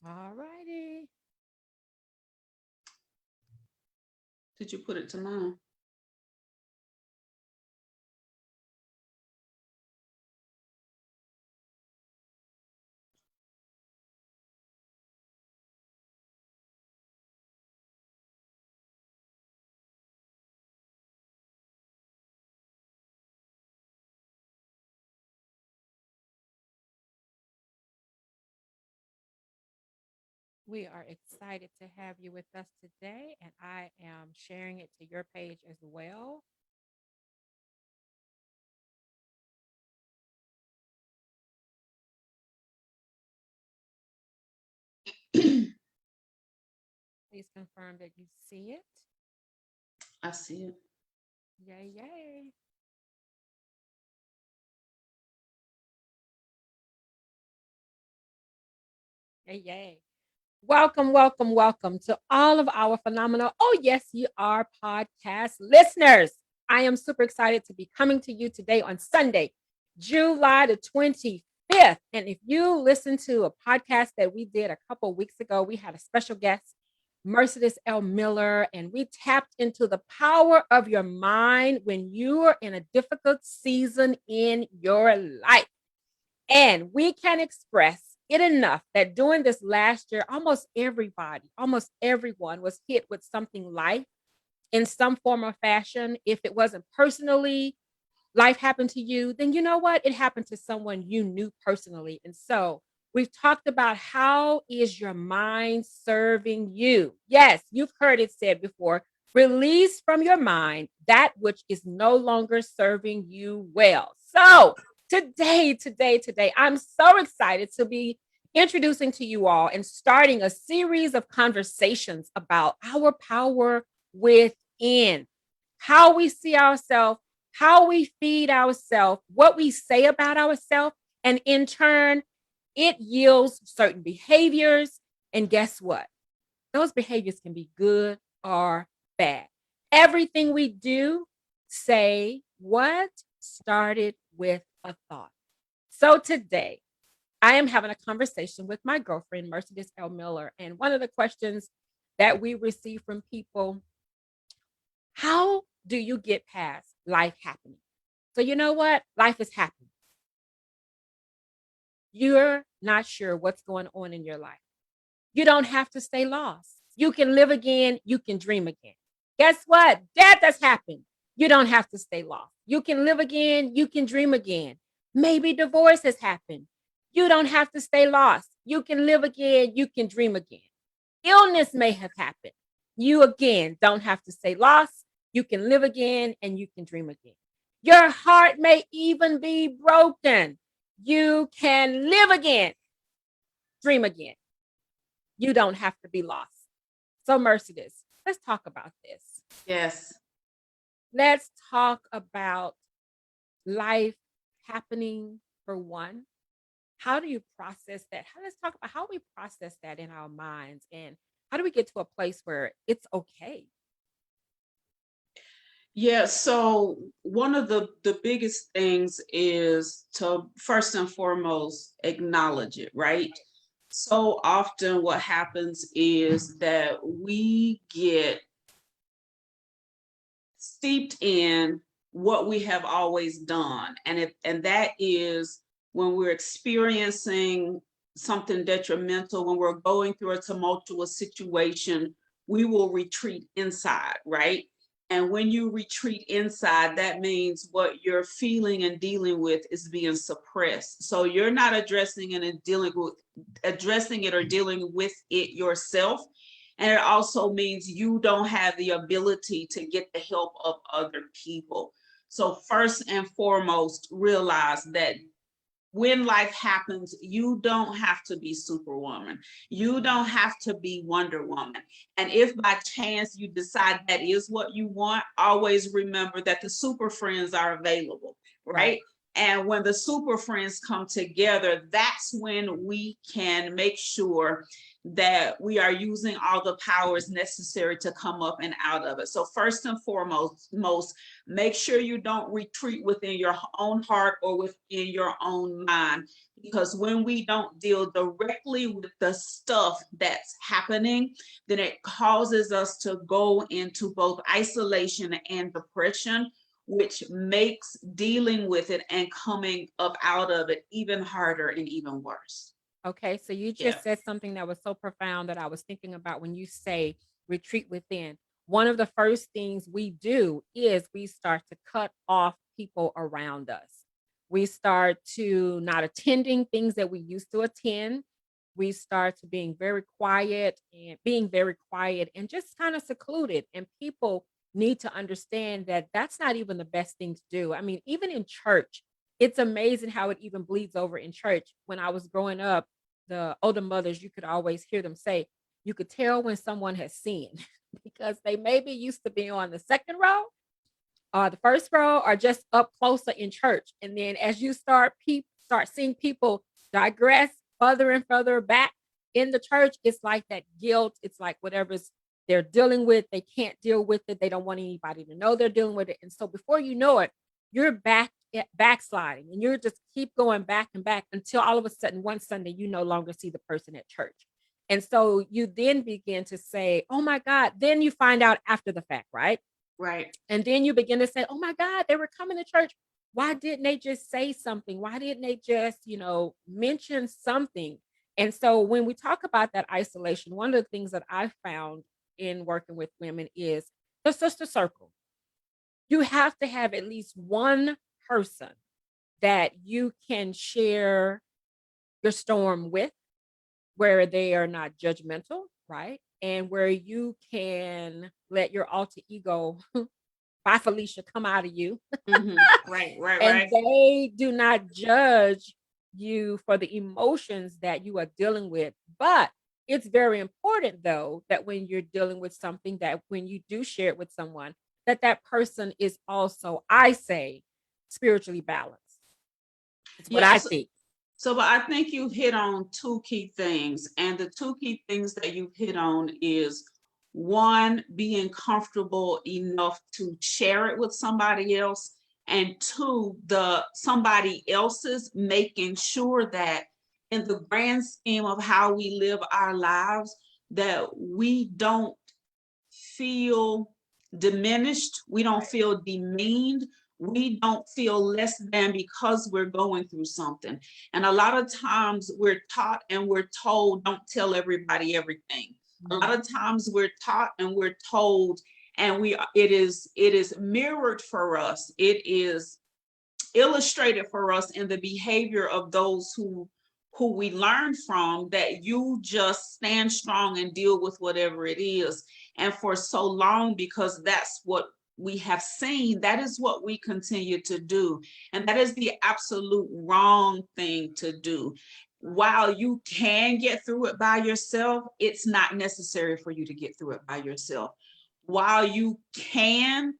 All righty. Did you put it to mine? We are excited to have you with us today, and I am sharing it to your page as well. Please confirm that you see it. I see it. Yay, yay. Yay, yay. Welcome, welcome, welcome to all of our phenomenal, oh, yes, you are podcast listeners. I am super excited to be coming to you today on Sunday, July the 25th. And if you listen to a podcast that we did a couple of weeks ago, we had a special guest, Mercedes L. Miller, and we tapped into the power of your mind when you are in a difficult season in your life. And we can express it enough that during this last year, almost everybody, almost everyone was hit with something life in some form or fashion. If it wasn't personally, life happened to you, then you know what? It happened to someone you knew personally. And so we've talked about how is your mind serving you? Yes, you've heard it said before. Release from your mind that which is no longer serving you well. So today, I'm so excited to be introducing to you all and starting a series of conversations about our power within, how we see ourselves, how we feed ourselves, what we say about ourselves, and in turn, it yields certain behaviors. And guess what? Those behaviors can be good or bad. Everything we do, say, what started with a thought. So today, I am having a conversation with my girlfriend, Mercedes L. Miller. And one of the questions that we receive from people, how do you get past life happening? So, you know what? Life is happening. You're not sure what's going on in your life. You don't have to stay lost. You can live again. You can dream again. Guess what? Death has happened. You don't have to stay lost. You can live again. You can dream again. Maybe divorce has happened. You don't have to stay lost. You can live again. You can dream again. Illness may have happened. You again don't have to stay lost. You can live again and you can dream again. Your heart may even be broken. You can live again, dream again. You don't have to be lost. So, Mercedes, let's talk about this. Yes. Let's talk about life happening for one. How do you process that? Let's talk about how we process that in our minds and how do we get to a place where it's okay? Yeah, so one of the biggest things is to first and foremost acknowledge it, right? So often what happens is that we get steeped in what we have always done. And that is when we're experiencing something detrimental, when we're going through a tumultuous situation, we will retreat inside, right? And when you retreat inside, that means what you're feeling and dealing with is being suppressed. So you're not addressing it or dealing with it yourself. And it also means you don't have the ability to get the help of other people. So, first and foremost, realize that when life happens, you don't have to be Superwoman. You don't have to be Wonder Woman. And if by chance you decide that is what you want, always remember that the super friends are available, Right. right? And when the super friends come together, that's when we can make sure that we are using all the powers necessary to come up and out of it. So first and foremost, make sure you don't retreat within your own heart or within your own mind, because when we don't deal directly with the stuff that's happening, then it causes us to go into both isolation and depression, which makes dealing with it and coming up out of it even harder and even worse. Okay, so you Yeah. just said something that was so profound that I was thinking about when you say retreat within. One of the first things we do is we start to cut off people around us. We start to not attending things that we used to attend. We start to being very quiet and just kind of secluded. And people need to understand that that's not even the best thing to do. I mean, even in church, it's amazing how it even bleeds over in church. When I was growing up, the older mothers, you could always hear them say, you could tell when someone has sinned because they maybe used to be on the second row or the first row or just up closer in church. And then as you start seeing people digress further and further back in the church, it's like that guilt. It's like whatever's they're dealing with, they can't deal with it. They don't want anybody to know they're dealing with it. And so before you know it, you're backsliding and you're just keep going back and back until all of a sudden one Sunday you no longer see the person at church. And so you then begin to say, oh my God, then you find out after the fact, right? Right. And then you begin to say, oh my God, they were coming to church. Why didn't they just say something? Why didn't they just, mention something? And so when we talk about that isolation, one of the things that I found in working with women is the sister circle. You have to have at least one person that you can share your storm with, where they are not judgmental, right? And where you can let your alter ego, by Felicia, come out of you. Mm-hmm. Right, And right. they do not judge you for the emotions that you are dealing with. But it's very important, though, that when you're dealing with something, that when you do share it with someone, that person is also, I say, spiritually balanced. It's what I Yes. think. So, but I think you hit on two key things. And the two key things that you hit on is one, being comfortable enough to share it with somebody else. And two, the somebody else's making sure that in the grand scheme of how we live our lives, that we don't feel diminished, we don't feel demeaned, we don't feel less than because we're going through something. And a lot of times we're taught and we're told, don't tell everybody everything. A lot of times we're taught and we're told, and it is mirrored for us. It is illustrated for us in the behavior of those who we learn from, that you just stand strong and deal with whatever it is. And for so long, because that's what we have seen, that is what we continue to do. And that is the absolute wrong thing to do. While you can get through it by yourself, it's not necessary for you to get through it by yourself. While you can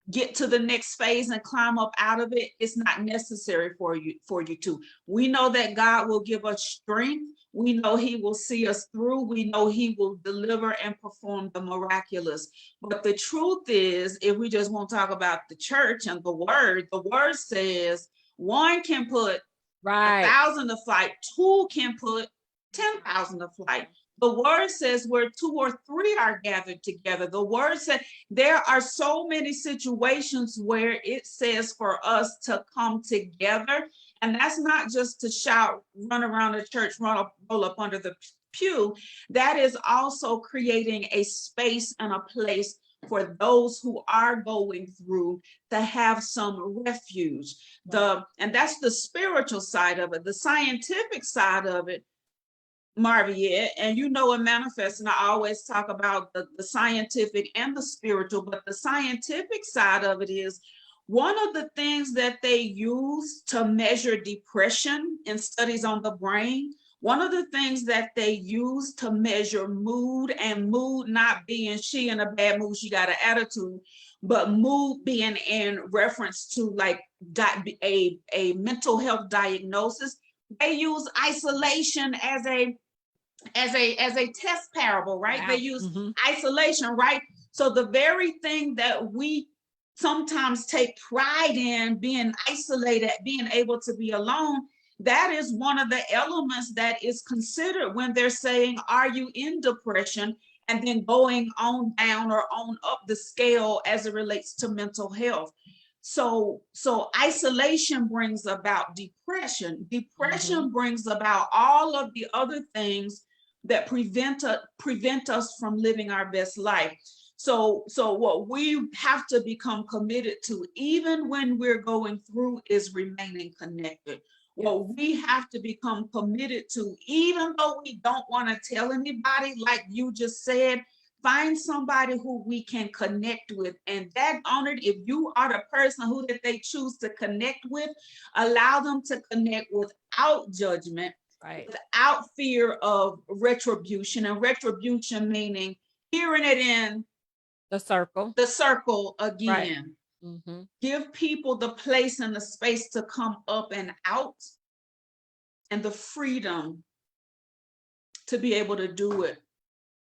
get to the next phase and climb up out of it, it's not necessary for you to. We know that God will give us strength. We know he will see us through. We know he will deliver and perform the miraculous. But the truth is, if we just want to talk about the church and the word says one can put Right. 1,000 to flight, two can put 10,000 to flight. The word says where two or three are gathered together. The word said there are so many situations where it says for us to come together. And that's not just to shout, run around the church, roll up under the pew. That is also creating a space and a place for those who are going through to have some refuge. And that's the spiritual side of it. The scientific side of it, Marviette, and it manifests, and I always talk about the scientific and the spiritual, but the scientific side of it is one of the things that they use to measure depression in studies on the brain. One of the things that they use to measure mood, and mood not being she in a bad mood, she got an attitude, but mood being in reference to like a mental health diagnosis, they use isolation as a test parable, right? Wow. They use isolation, right? So the very thing that we sometimes take pride in, being isolated, being able to be alone, that is one of the elements that is considered when they're saying, are you in depression? And then going on down or on up the scale as it relates to mental health. So isolation brings about depression. Depression brings about all of the other things that prevent us from living our best life. So what we have to become committed to, even when we're going through, is remaining connected. What we have to become committed to, even though we don't want to tell anybody, like you just said, find somebody who we can connect with. And that honored, if you are the person who that they choose to connect with, allow them to connect without judgment, Right. without fear of retribution. And retribution meaning hearing it in The circle. the circle Right. again. Give people the place and the space to come up and out, and the freedom to be able to do it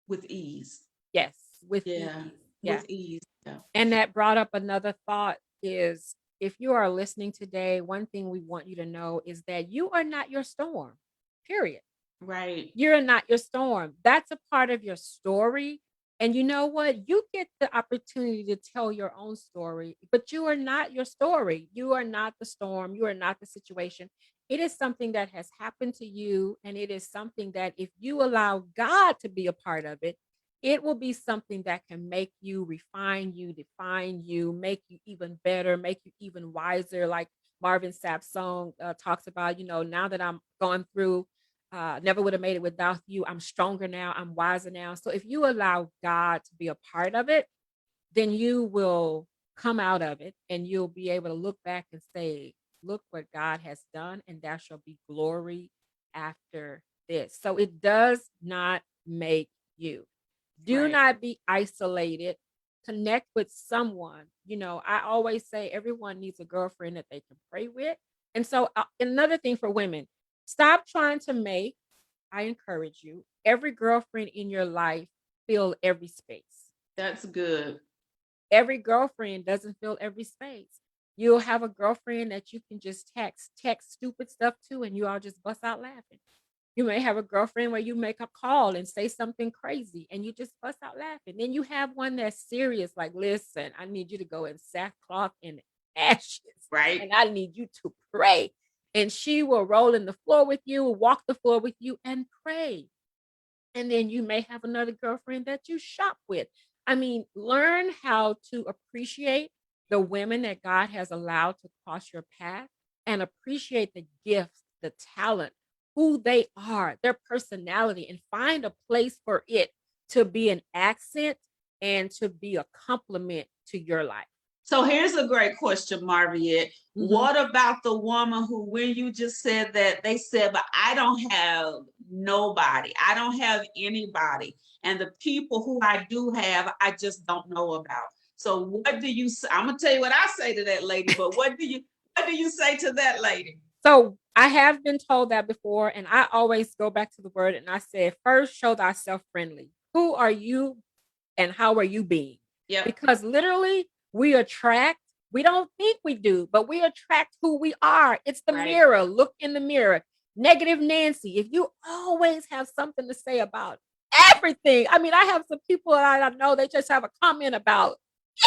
with ease. Yes, with Yeah, ease. Yeah. with ease. Yeah. And that brought up another thought is if you are listening today, one thing we want you to know is that you are not your storm, period. Right. You're not your storm. That's a part of your story. And you know what? You get the opportunity to tell your own story, but you are not your story. You are not the storm. You are not the situation. It is something that has happened to you. And it is something that if you allow God to be a part of it, it will be something that can make you, refine you, define you, make you even better, make you even wiser. Like Marvin Sapp's song talks about, now that I'm going through never would have made it without you. I'm stronger now. I'm wiser now. So if you allow God to be a part of it, then you will come out of it and you'll be able to look back and say, look what God has done, and there shall be glory after this. So it does not make you. Do Right. not be isolated. Connect with someone. I always say everyone needs a girlfriend that they can pray with. And so, another thing for women, stop trying to make, I encourage you, every girlfriend in your life fill every space. That's good. Every girlfriend doesn't fill every space. You'll have a girlfriend that you can just text stupid stuff to, and you all just bust out laughing. You may have a girlfriend where you make a call and say something crazy and you just bust out laughing. Then you have one that's serious, like, listen, I need you to go in sackcloth and ashes, Right. and I need you to pray. And she will roll in the floor with you, walk the floor with you, and pray. And then you may have another girlfriend that you shop with. I mean, learn how to appreciate the women that God has allowed to cross your path and appreciate the gifts, the talent, who they are, their personality, and find a place for it to be an accent and to be a compliment to your life. So here's a great question, Marviette. What about the woman who, when you just said that, they said, but I don't have nobody, I don't have anybody, and the people who I do have, I just don't know about. So what do you say? I'm gonna tell you what I say to that lady, but what do you say to that lady? So I have been told that before, and I always go back to the word and I say, first, show thyself friendly. Who are you and how are you being? Yep. Because literally, we don't think we do, but we attract who we are. It's the mirror. Look in the mirror. Negative Nancy, if you always have something to say about everything, I mean, I have some people that I know, they just have a comment about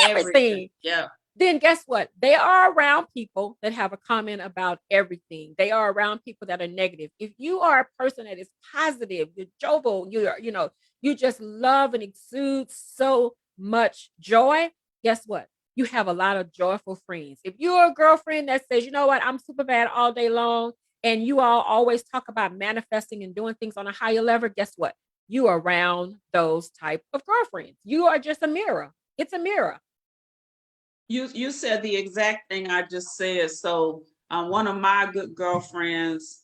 everything. Yeah. Then guess what? They are around people that have a comment about everything. They are around people that are negative. If you are a person that is positive, you're jovial, you just love and exude so much joy, guess what? You have a lot of joyful friends. If you're a girlfriend that says, you know what, I'm super bad all day long, and you all always talk about manifesting and doing things on a higher level, guess what? You are around those type of girlfriends. You are just a mirror. It's a mirror. You said the exact thing I just said. So one of my good girlfriends,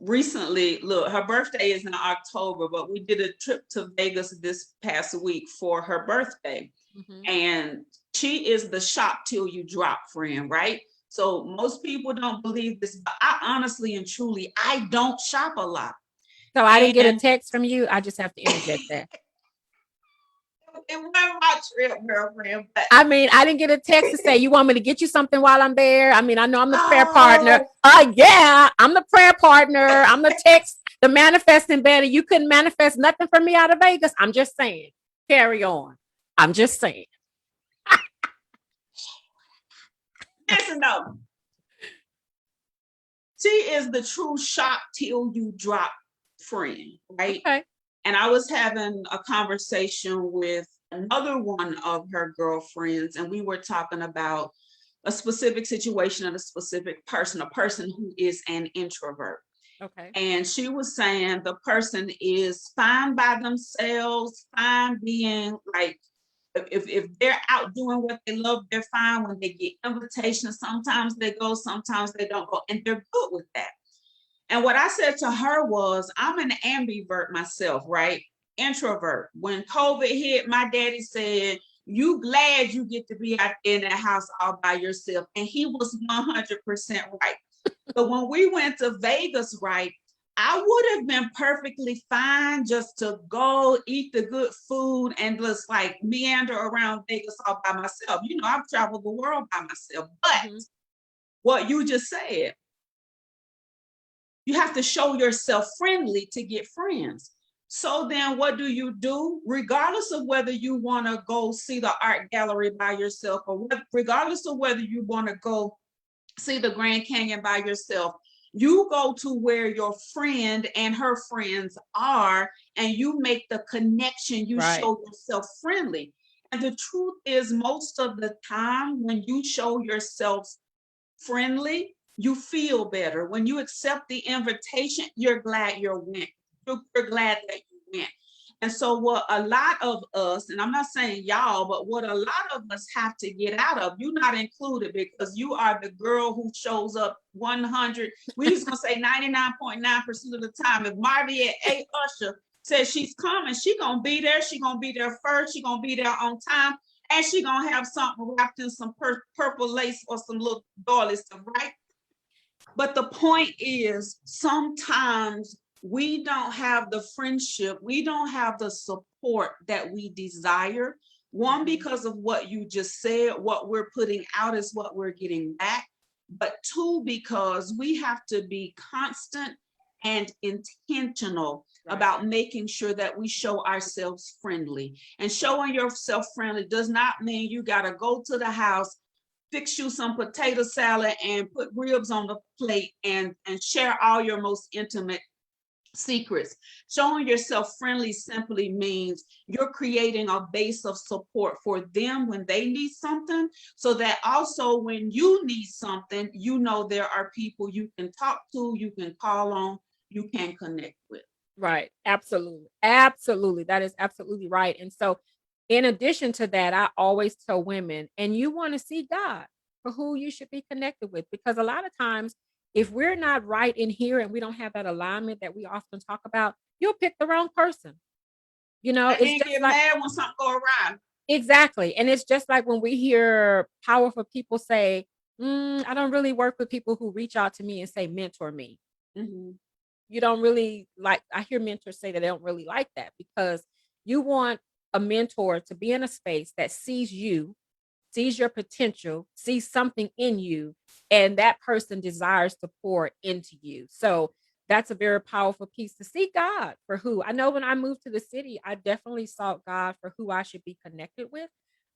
recently, look, her birthday is in October, but we did a trip to Vegas this past week for her birthday. Mhm. And she is the shop till you drop friend, right? So most people don't believe this, but I honestly and truly, I don't shop a lot. So I didn't get a And text from you. I just have to interject that. it wasn't my trip, girlfriend, but I mean, I didn't get a text to say you want me to get you something while I'm there. I mean, I know I'm the prayer partner. oh, Yeah, I'm the prayer partner. I'm the text, the manifesting better. You couldn't manifest nothing for me out of Vegas. I'm just saying. Carry on. I'm just saying. listen though, she is the true shop till you drop friend, right? Okay. And I was having a conversation with another one of her girlfriends, and we were talking about a specific situation and a specific person, a person who is an introvert. Okay. And she was saying the person is fine by themselves, fine being like, if they're out doing what they love, they're fine. When they get invitations, sometimes they go, sometimes they don't go, and they're good with that. And what I said to her was, I'm an ambivert myself, right? Introvert. When COVID hit, my daddy said, you glad you get to be out in that house all by yourself. And he was 100% right. But when we went to Vegas, right, I would have been perfectly fine just to go eat the good food and just like meander around Vegas all by myself. You know, I've traveled the world by myself. But Mhm. what you just said, you have to show yourself friendly to get friends. So then what do? Regardless of whether you want to go see the art gallery by yourself, or regardless of whether you want to go see the Grand Canyon by yourself, you go to where your friend and her friends are, and you make the connection, you Right. show yourself friendly. And the truth is, most of the time when you show yourself friendly, you feel better. When you accept the invitation, you're glad you went. You're glad that you went. And so, what a lot of us, and I'm not saying y'all, but what a lot of us have to get out of, you're not included because you are the girl who shows up 100. We just gonna say 99.9% of the time. If Marviette A. Usher says she's coming, she gonna be there. She gonna be there first. She gonna be there on time, and she gonna have something wrapped in some purple lace or some little doily stuff, right? But the point is, sometimes we don't have the friendship, we don't have the support that we desire. One, Mhm. because of what you just said, what we're putting out is what we're getting back. But two, because we have to be constant and intentional Right. about making sure that we show ourselves friendly. And showing yourself friendly does not mean you got to go to the house, fix you some potato salad and put ribs on the plate and share all your most intimate secrets. Showing yourself friendly simply means you're creating a base of support for them when they need something, so that also when you need something, you know there are people you can talk to, you can call on, you can connect with. Right. Absolutely. Absolutely. That is absolutely right. And so, in addition to that, I always tell women, and you want to see God for who you should be connected with. Because a lot of times, if we're not right in here and we don't have that alignment that we often talk about, you'll pick the wrong person. And It's then just get like, mad when something go awry. exactly. And it's just like when we hear powerful people say, I don't really work with people who reach out to me and say, mentor me. Mm-hmm. You don't really like, I hear mentors say that they don't really like that because you want a mentor to be in a space that sees you, sees your potential, sees something in you, and that person desires to pour into you. So that's a very powerful piece to see God for who. I know when I moved to the city, I definitely sought God for who I should be connected with.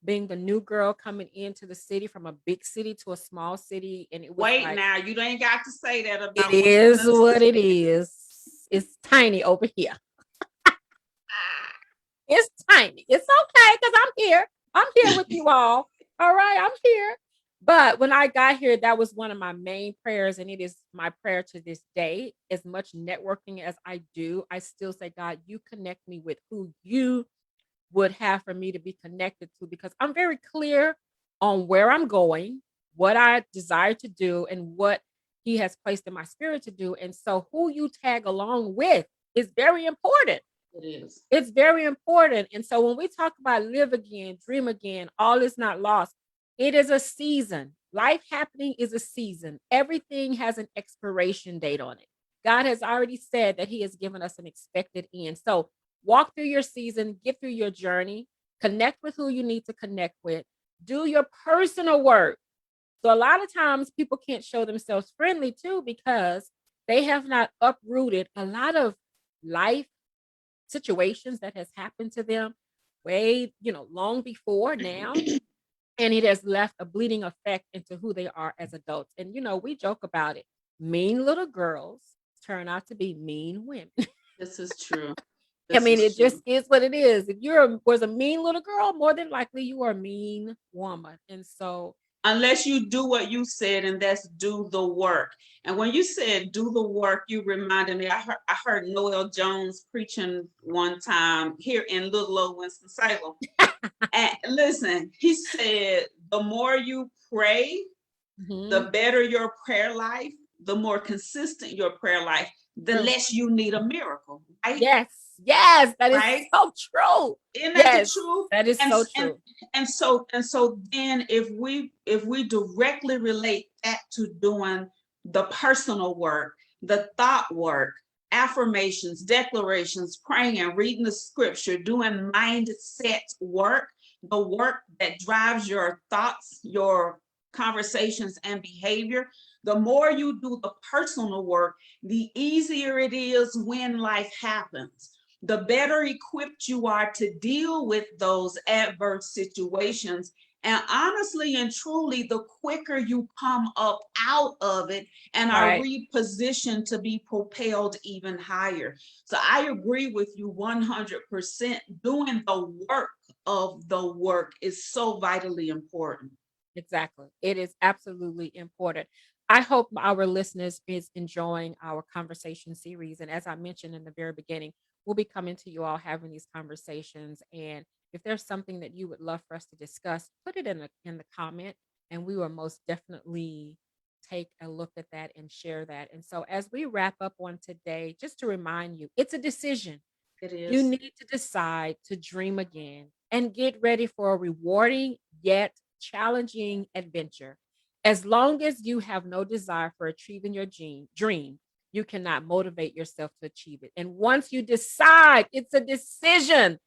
Being the new girl coming into the city from a big city to a small city. And it was Wait like, now, you ain't got to say that it about moving is to the what it city. is. It's tiny over here. It's tiny. It's okay because I'm here. I'm here with you all. All right, I'm here. But when I got here, that was one of my main prayers, and it is my prayer to this day. As much networking as I do, I still say, God, you connect me with who you would have for me to be connected to because I'm very clear on where I'm going, what I desire to do, and what he has placed in my spirit to do. And so who you tag along with is very important. It is. It's very important. And so when we talk about live again, dream again, all is not lost. It is a season. Life happening is a season. Everything has an expiration date on it. God has already said that he has given us an expected end. So walk through your season, get through your journey, connect with who you need to connect with, do your personal work. So a lot of times people can't show themselves friendly too because they have not uprooted a lot of life situations that has happened to them way, long before now. And it has left a bleeding effect into who they are as adults. And, we joke about it. Mean little girls turn out to be mean women. This is true. I This mean, is it just true. is what it is. If was a mean little girl, more than likely you are a mean woman. And so, Unless you do what you said, and that's do the work. And when you said do the work, you reminded me, I heard Noel Jones preaching one time here in little old Winston-Salem. And listen, he said, the more you pray, mhm, the better your prayer life, the more consistent your prayer life, the true. less you need a miracle, right? Yes, yes, that is Right? so true. Isn't that the Yes, truth? that is And so and true. and so then if we directly relate that to doing the personal work, the thought work, affirmations, declarations, praying and reading the scripture, doing mindset work, the work that drives your thoughts, your conversations and behavior, the more you do the personal work, the easier it is when life happens, the better equipped you are to deal with those adverse situations. And honestly and truly, the quicker you come up out of it and are Right. repositioned to be propelled even higher. So I agree with you 100%. Doing the work of the work is so vitally important. Exactly. It is absolutely important. I hope our listeners is enjoying our conversation series. And as I mentioned in the very beginning, we'll be coming to you all having these conversations. And if there's something that you would love for us to discuss, put it in the comment, and we will most definitely take a look at that and share that. And so as we wrap up on today, just to remind you, it's a decision. It You is. need to decide to dream again and get ready for a rewarding yet challenging adventure. As long as you have no desire for achieving your dream, you cannot motivate yourself to achieve it. And once you decide, it's a decision.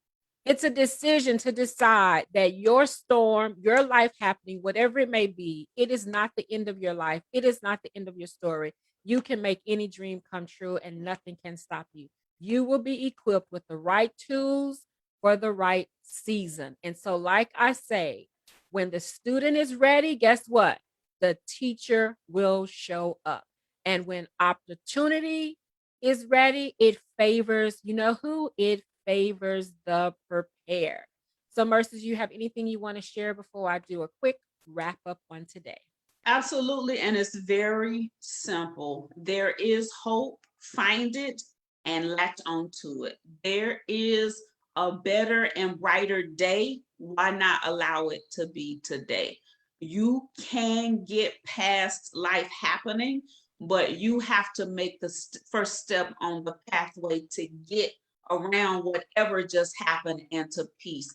It's a decision to decide that your storm, your life happening, whatever it may be, it is not the end of your life. It is not the end of your story. You can make any dream come true and nothing can stop you. You will be equipped with the right tools for the right season. And so, like I say, when the student is ready, guess what? The teacher will show up. And when opportunity is ready, it favors, you know who? It favors the prepared. So, Mercies, you have anything you want to share before I do a quick wrap up on today? Absolutely. And it's very simple. There is hope. Find it and latch onto it. There is a better and brighter day. Why not allow it to be today? You can get past life happening, but you have to make the first step on the pathway to get around whatever just happened into peace.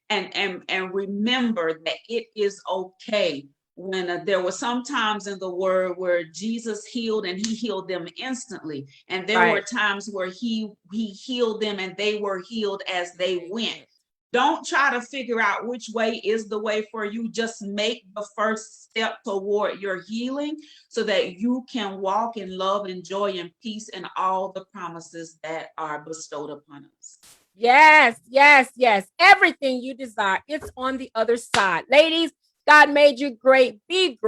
And remember that it is okay when there were some times in the word where Jesus healed and he healed them instantly, and there were Right. times where he healed them and they were healed as they They went. went. Don't try to figure out which way is the way for you. Just make the first step toward your healing so that you can walk in love and joy and peace and all the promises that are bestowed upon us. Yes, yes, yes. Everything you desire, it's on the other side. Ladies, God made you great, be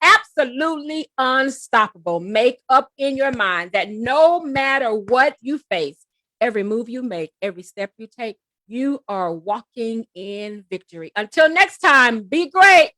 absolutely unstoppable. Make up in your mind that no matter what you face, every move you make, every step you take, you are walking in victory. Until next time, be great.